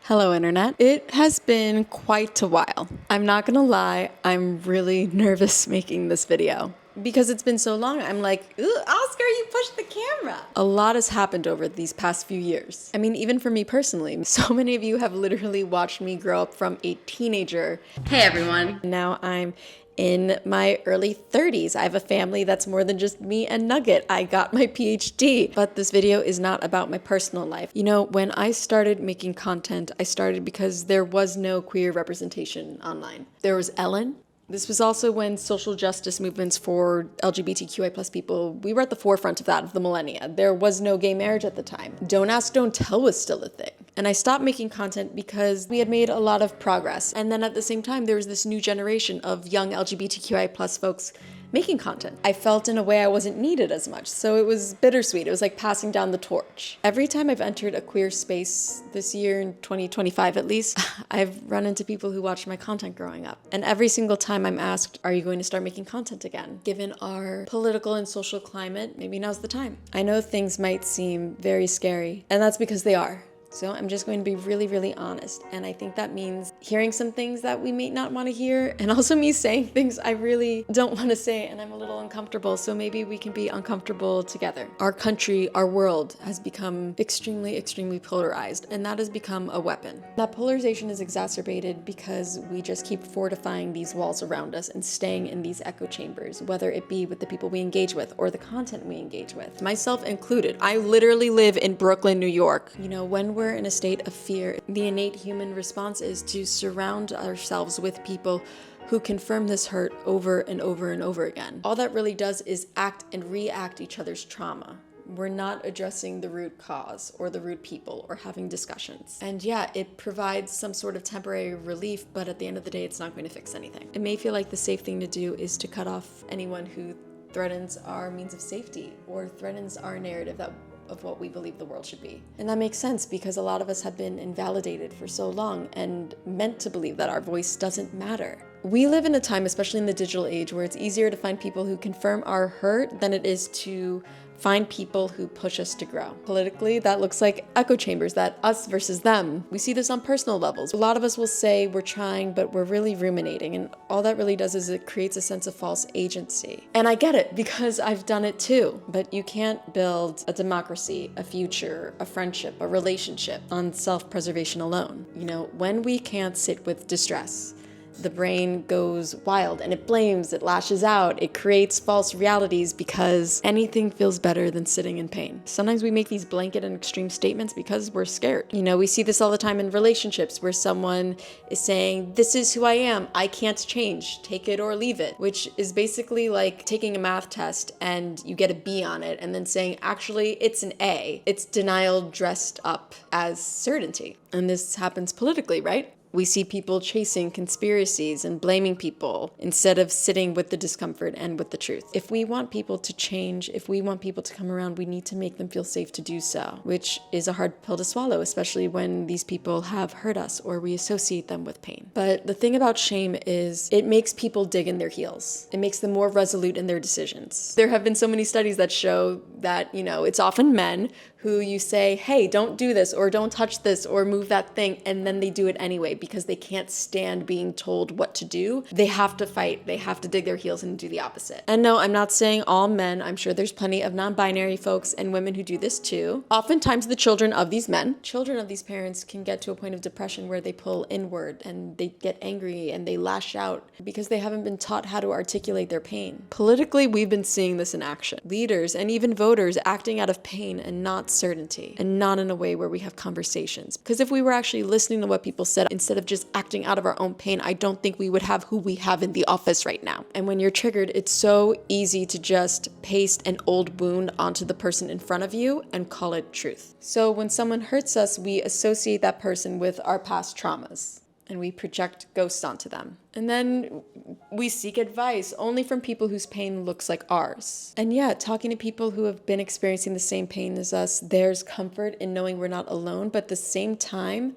Hello, Internet. It has been quite a while. I'm not gonna lie, I'm really nervous making this video. Because it's been so long, I'm like, ooh, Oscar, you pushed the camera. A lot has happened over these past few years. I mean, even for me personally, so many of you have literally watched me grow up from a teenager. Hey everyone. Now I'm in my early 30s. I have a family that's more than just me and Nugget. I got my PhD. But this video is not about my personal life. You know, when I started making content, I started because there was no queer representation online. There was Ellen. This was also when social justice movements for LGBTQI plus people, we were at the forefront of that, of the millennia. There was no gay marriage at the time. Don't ask, don't tell was still a thing. And I stopped making content because we had made a lot of progress. And then at the same time, there was this new generation of young LGBTQI plus folks making content. I felt in a way I wasn't needed as much, so it was bittersweet. It was like passing down the torch. Every time I've entered a queer space this year, in 2025 at least, I've run into people who watched my content growing up. And every single time I'm asked, are you going to start making content again? Given our political and social climate, maybe now's the time. I know things might seem very scary, and that's because they are. So I'm just going to be really, really honest. And I think that means hearing some things that we may not want to hear, and also me saying things I really don't want to say and I'm a little uncomfortable. So maybe we can be uncomfortable together. Our country, our world has become extremely, extremely polarized, and that has become a weapon. That polarization is exacerbated because we just keep fortifying these walls around us and staying in these echo chambers, whether it be with the people we engage with or the content we engage with. Myself included. I literally live in Brooklyn, New York. You know, when we're in a state of fear, the innate human response is to surround ourselves with people who confirm this hurt over and over and over again. All that really does is act and react each other's trauma. We're not addressing the root cause or the root people or having discussions. And yeah, it provides some sort of temporary relief, but at the end of the day, it's not going to fix anything. It may feel like the safe thing to do is to cut off anyone who threatens our means of safety or threatens our narrative of what we believe the world should be. And that makes sense because a lot of us have been invalidated for so long and meant to believe that our voice doesn't matter. We live in a time, especially in the digital age, where it's easier to find people who confirm our hurt than it is to find people who push us to grow. Politically, that looks like echo chambers, that us versus them. We see this on personal levels. A lot of us will say we're trying, but we're really ruminating. And all that really does is it creates a sense of false agency. And I get it because I've done it too. But you can't build a democracy, a future, a friendship, a relationship on self-preservation alone. You know, when we can't sit with distress, the brain goes wild and it blames, it lashes out, it creates false realities because anything feels better than sitting in pain. Sometimes we make these blanket and extreme statements because we're scared. You know, we see this all the time in relationships where someone is saying, this is who I am, I can't change, take it or leave it, which is basically like taking a math test and you get a B on it and then saying, actually, it's an A. It's denial dressed up as certainty. And this happens politically, right? We see people chasing conspiracies and blaming people instead of sitting with the discomfort and with the truth. If we want people to change, if we want people to come around, we need to make them feel safe to do so, which is a hard pill to swallow, especially when these people have hurt us or we associate them with pain. But the thing about shame is it makes people dig in their heels. It makes them more resolute in their decisions. There have been so many studies that show that, you know, it's often men who you say, hey, don't do this or don't touch this or move that thing, and then they do it anyway because they can't stand being told what to do. They have to fight, they have to dig their heels and do the opposite. And no, I'm not saying all men. I'm sure there's plenty of non-binary folks and women who do this too. Oftentimes the children of these men, children of these parents can get to a point of depression where they pull inward and they get angry and they lash out because they haven't been taught how to articulate their pain. Politically, we've been seeing this in action. Leaders and even voters acting out of pain and not certainty, and not in a way where we have conversations. Because if we were actually listening to what people said instead of just acting out of our own pain, I don't think we would have who we have in the office right now. And when you're triggered, it's so easy to just paste an old wound onto the person in front of you and call it truth. So when someone hurts us, we associate that person with our past traumas, and we project ghosts onto them. And then we seek advice only from people whose pain looks like ours. And yeah, talking to people who have been experiencing the same pain as us, there's comfort in knowing we're not alone, but at the same time,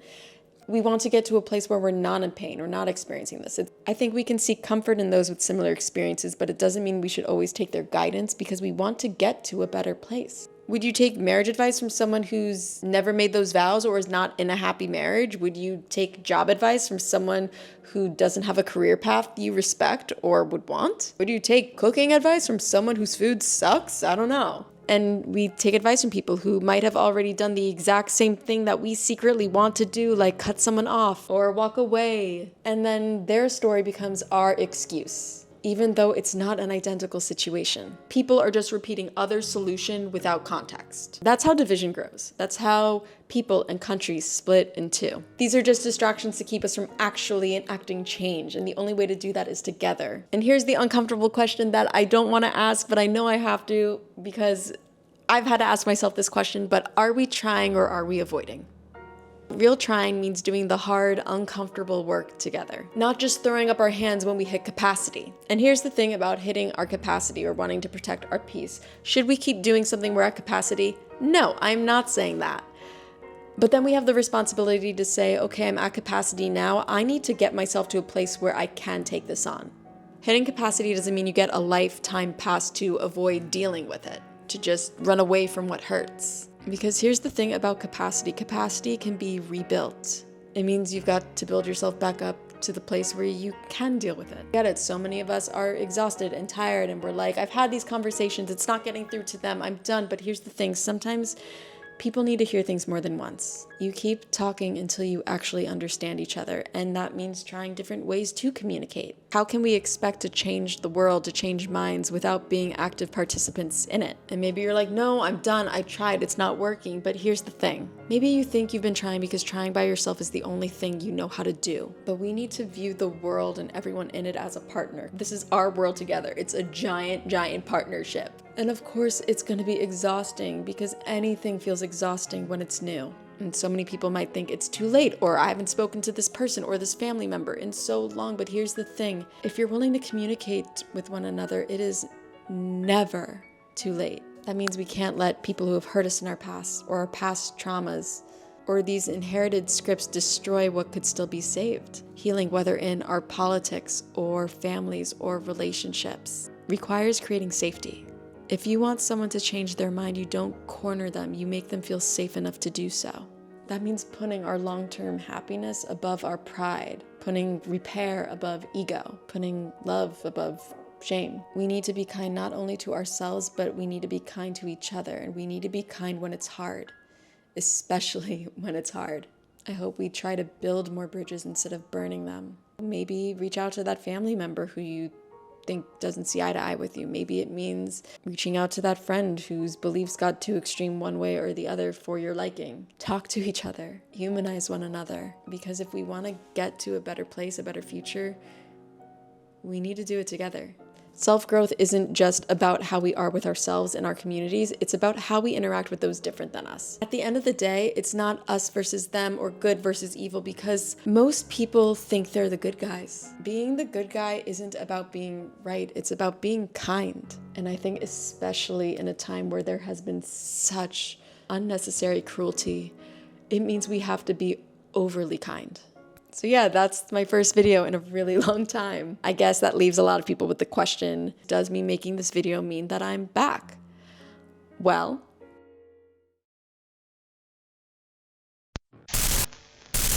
we want to get to a place where we're not in pain or not experiencing this. I think we can seek comfort in those with similar experiences, but it doesn't mean we should always take their guidance because we want to get to a better place. Would you take marriage advice from someone who's never made those vows or is not in a happy marriage? Would you take job advice from someone who doesn't have a career path you respect or would want? Would you take cooking advice from someone whose food sucks? I don't know. And we take advice from people who might have already done the exact same thing that we secretly want to do, like cut someone off or walk away. And then their story becomes our excuse, even though it's not an identical situation. People are just repeating other solution without context. That's how division grows. That's how people and countries split in two. These are just distractions to keep us from actually enacting change, and the only way to do that is together. And here's the uncomfortable question that I don't want to ask, but I know I have to because I've had to ask myself this question, but are we trying or are we avoiding? Real trying means doing the hard, uncomfortable work together, not just throwing up our hands when we hit capacity. And here's the thing about hitting our capacity or wanting to protect our peace. Should we keep doing something we're at capacity? No, I'm not saying that. But then we have the responsibility to say, okay, I'm at capacity now. I need to get myself to a place where I can take this on. Hitting capacity doesn't mean you get a lifetime pass to avoid dealing with it, to just run away from what hurts. Because here's the thing about capacity. Capacity can be rebuilt. It means you've got to build yourself back up to the place where you can deal with it. Get it? So many of us are exhausted and tired and we're like, I've had these conversations, it's not getting through to them, I'm done. But here's the thing, sometimes people need to hear things more than once. You keep talking until you actually understand each other, and that means trying different ways to communicate. How can we expect to change the world, to change minds without being active participants in it? And maybe you're like, no, I'm done, I tried, it's not working. But here's the thing. Maybe you think you've been trying because trying by yourself is the only thing you know how to do. But we need to view the world and everyone in it as a partner. This is our world together. It's a giant, giant partnership. And of course, it's going to be exhausting because anything feels exhausting when it's new. And so many people might think it's too late, or I haven't spoken to this person or this family member in so long. But here's the thing. If you're willing to communicate with one another, it is never too late. That means we can't let people who have hurt us in our past or our past traumas or these inherited scripts destroy what could still be saved. Healing, whether in our politics or families or relationships, requires creating safety. If you want someone to change their mind, you don't corner them, you make them feel safe enough to do so. That means putting our long-term happiness above our pride, putting repair above ego, putting love above shame. We need to be kind not only to ourselves, but we need to be kind to each other, and we need to be kind when it's hard, especially when it's hard. I hope we try to build more bridges instead of burning them. Maybe reach out to that family member who you think doesn't see eye to eye with you. Maybe it means reaching out to that friend whose beliefs got too extreme one way or the other for your liking. Talk to each other, humanize one another, because if we want to get to a better place, a better future, we need to do it together. Self-growth isn't just about how we are with ourselves and our communities, it's about how we interact with those different than us. At the end of the day, it's not us versus them or good versus evil, because most people think they're the good guys. Being the good guy isn't about being right, it's about being kind. And I think especially in a time where there has been such unnecessary cruelty, it means we have to be overly kind. So yeah, that's my first video in a really long time. I guess that leaves a lot of people with the question, does me making this video mean that I'm back? Well,